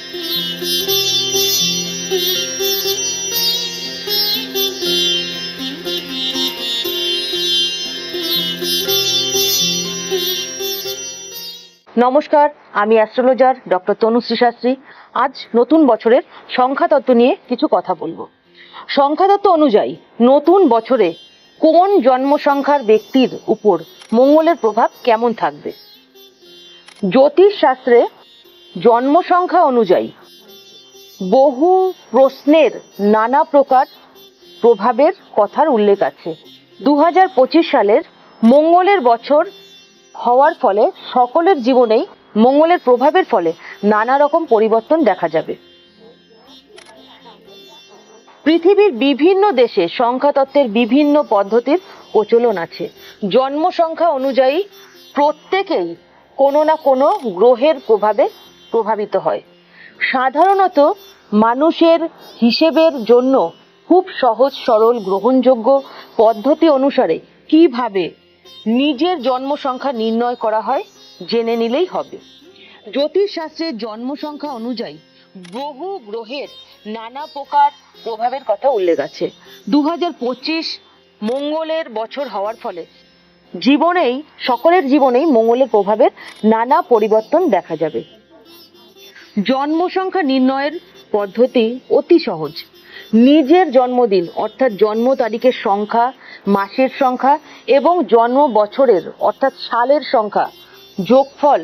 নমস্কার, আমি astrologer doctor Tanushree Shastri. আজ নতুন বছরের সংখ্যাতত্ত্ব নিয়ে কিছু কথা বলবো। সংখ্যাতত্ত্ব অনুযায়ী নতুন বছরে কোন জন্ম সংখ্যার ব্যক্তির উপর মঙ্গলের প্রভাব কেমন থাকবে? জ্যোতিষ শাস্ত্রে জন্ম সংখ্যা অনুযায়ী বহু প্রশ্নের নানা প্রকার প্রভাবের কথার উল্লেখ আছে। 2025 সালের মঙ্গলের বছর হওয়ার ফলে সকলের জীবনেই মঙ্গলের প্রভাবের ফলে নানা রকম পরিবর্তন দেখা যাবে। পৃথিবীর বিভিন্ন দেশে সংখ্যাতত্ত্বের বিভিন্ন পদ্ধতির প্রচলন আছে। জন্ম সংখ্যা অনুযায়ী প্রত্যেকেই কোনো না কোনো গ্রহের প্রভাবে প্রভাবিত হয়। সাধারণত মানুষের হিসেবের জন্য খুব সহজ সরল গ্রহণযোগ্য পদ্ধতি অনুসারে কিভাবে নিজের জন্ম সংখ্যা নির্ণয় করা হয় জেনে নিলেই হবে। জ্যোতিষশাস্ত্রের জন্ম সংখ্যা অনুযায়ী বহু গ্রহের নানা প্রকার প্রভাবের কথা উল্লেখ আছে। 2025 মঙ্গলের বছর হওয়ার ফলে সকলের জীবনেই মঙ্গলের প্রভাবের নানা পরিবর্তন দেখা যাবে। জন্ম সংখ্যা নির্ণয়ের পদ্ধতি অতি সহজ। নিজের জন্মদিন অর্থাৎ জন্ম তারিখের সংখ্যা, মাসের সংখ্যা এবং জন্ম বছরের অর্থাৎ সালের সংখ্যা যোগফল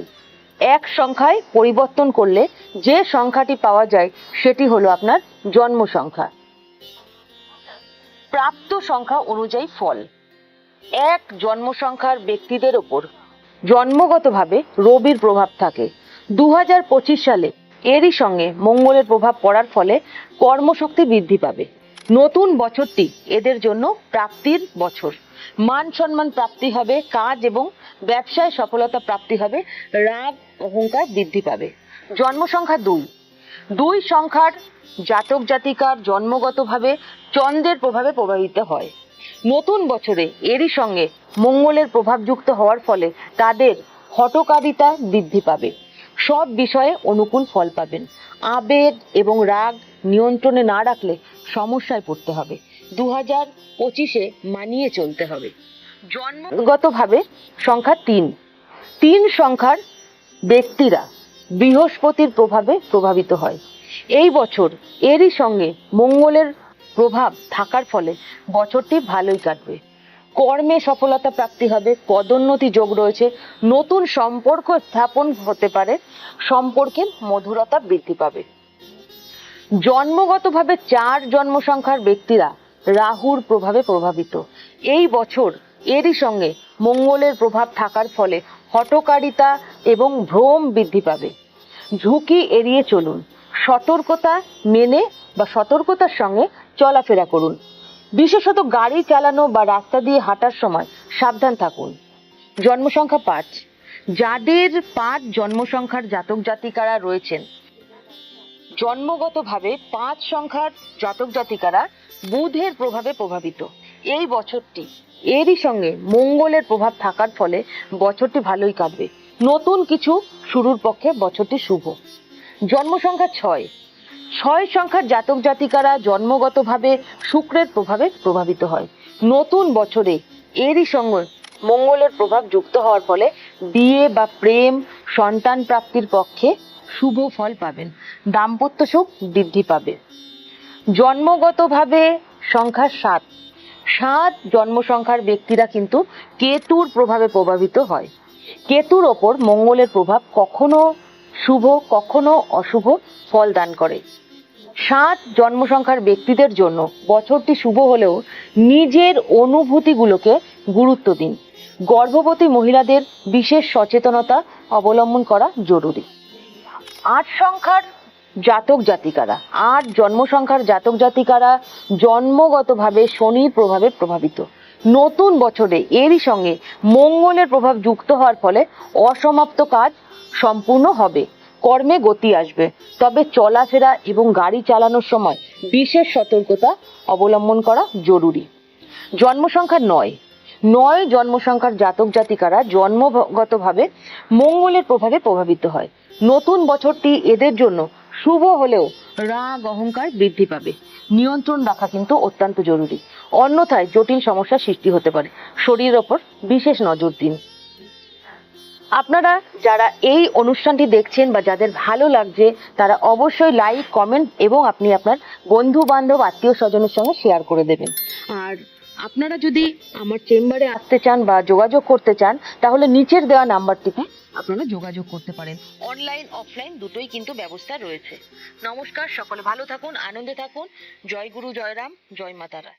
এক সংখ্যায় পরিবর্তন করলে যে সংখ্যাটি পাওয়া যায় সেটি হলো আপনার জন্ম সংখ্যা। প্রাপ্ত সংখ্যা অনুযায়ী ফল। এক জন্ম সংখ্যার ব্যক্তিদের ওপর জন্মগতভাবে রবির প্রভাব থাকে। 2025 সালে এরই সঙ্গে মঙ্গলের প্রভাব পড়ার ফলে কর্মশক্তি বৃদ্ধি পাবে। নতুন বছরটি এদের জন্য প্রাপ্তির বছর। মান সম্মান প্রাপ্তি হবে, কাজ এবং ব্যবসায় সফলতা প্রাপ্তি হবে, রাগ অহংকার বৃদ্ধি পাবে। জন্ম সংখ্যা 2 সংখ্যার জাতক জাতিকার জন্মগতভাবে চন্দ্রের প্রভাবে প্রভাবিত হয়। নতুন বছরে এরই সঙ্গে মঙ্গলের প্রভাবযুক্ত হওয়ার ফলে তাদের হঠকারিতা বৃদ্ধি পাবে। সব বিষয়ে অনুকূল ফল পাবেন। আবেগ এবং রাগ নিয়ন্ত্রণে না রাখলে সমস্যায় পড়তে হবে। 2025-এ মানিয়ে চলতে হবে। জন্মগতভাবে সংখ্যা 3 সংখ্যার ব্যক্তিরা বৃহস্পতির প্রভাবে প্রভাবিত হয়। এই বছর এরই সঙ্গে মঙ্গলের প্রভাব থাকার ফলে বছরটি ভালোই কাটবে। কর্মে সফলতা প্রাপ্তি হবে, পদোন্নতি যোগ রয়েছে, নতুন সম্পর্ক স্থাপন হতে পারে, সম্পর্কের মধুরতা বৃদ্ধি পাবে। জন্মগতভাবে 4 জন্ম সংখ্যার ব্যক্তিরা রাহুর প্রভাবে প্রভাবিত। এই বছর এরই সঙ্গে মঙ্গলের প্রভাব থাকার ফলে হঠকারিতা এবং ভ্রম বৃদ্ধি পাবে। ঝুঁকি এড়িয়ে চলুন, সতর্কতা মেনে বা সতর্কতার সঙ্গে চলাফেরা করুন। বিশেষত গাড়ি চালানো বা রাস্তা দিয়ে হাঁটার সময় সাবধান থাকুন। জন্ম সংখ্যা 5। যাদের 5 জন্ম সংখ্যার জাতক জাতিকারা রয়েছেন, জন্মগতভাবে 5 সংখ্যার জাতক জাতিকারা বুধের প্রভাবে প্রভাবিত। এই বছরটি এরই সঙ্গে মঙ্গলের প্রভাব থাকার ফলে বছরটি ভালোই কাটবে। নতুন কিছু শুরুর পক্ষে বছরটি শুভ। জন্ম সংখ্যা 6 সংখ্যার জাতক জাতিকারা জন্মগতভাবে শুক্রের প্রভাবে প্রভাবিত হয়। নতুন বছরে এরই সঙ্গে মঙ্গলের প্রভাব যুক্ত হওয়ার ফলে বিয়ে বা প্রেম সন্তান প্রাপ্তির পক্ষে শুভ ফল পাবেন। দাম্পত্য সুখ বৃদ্ধি পাবে। জন্মগতভাবে সংখ্যা 7 জন্ম সংখ্যার ব্যক্তিরা কিন্তু কেতুর প্রভাবে প্রভাবিত হয়। কেতুর ওপর মঙ্গলের প্রভাব কখনো শুভ কখনো অশুভ ফল দান করে। 7 জন্ম সংখ্যার ব্যক্তিদের জন্য বছরটি শুভ হলেও নিজের অনুভূতিগুলোকে গুরুত্ব দিন। গর্ভবতী মহিলাদের বিশেষ সচেতনতা অবলম্বন করা জরুরি। 8 সংখ্যার জাতক জাতিকারা 8 জন্ম সংখ্যার জাতক জাতিকারা জন্মগতভাবে শনির প্রভাবে প্রভাবিত। নতুন বছরে এরই সঙ্গে মঙ্গলের প্রভাব যুক্ত হওয়ার ফলে অসমাপ্ত কাজ সম্পূর্ণ হবে, কর্মে গতি আসবে। তবে চলাফেরা এবং গাড়ি চালানোর সময় বিশেষ সতর্কতা অবলম্বন করা জরুরি। জন্ম সংখ্যা 9 জন্ম সংখ্যার জাতক জাতিকারা জন্মগতভাবে মঙ্গলের প্রভাবে প্রভাবিত হয়। নতুন বছরটি এদের জন্য শুভ হলেও রাগ অহংকার বৃদ্ধি পাবে। নিয়ন্ত্রণ রাখা কিন্তু অত্যন্ত জরুরি, অন্যথায় জটিল সমস্যার সৃষ্টি হতে পারে। শরীরের ওপর বিশেষ নজর দিন। আপনারা যারা এই অনুষ্ঠানটি দেখছেন বা যাদের ভালো লাগছে তারা অবশ্যই লাইক, কমেন্ট এবং আপনি আপনার বন্ধু বান্ধব, আত্মীয় স্বজনের সঙ্গে শেয়ার করে দেবেন। আর আপনারা যদি আমার চেম্বারে আসতে চান বা যোগাযোগ করতে চান তাহলে নিচের দেওয়া নাম্বারটিতে আপনারা যোগাযোগ করতে পারেন। অনলাইন অফলাইন দুটোই কিন্তু ব্যবস্থা রয়েছে। নমস্কার, সকলে ভালো থাকুন, আনন্দে থাকুন। জয় গুরু, জয় রাম, জয় মা তারা।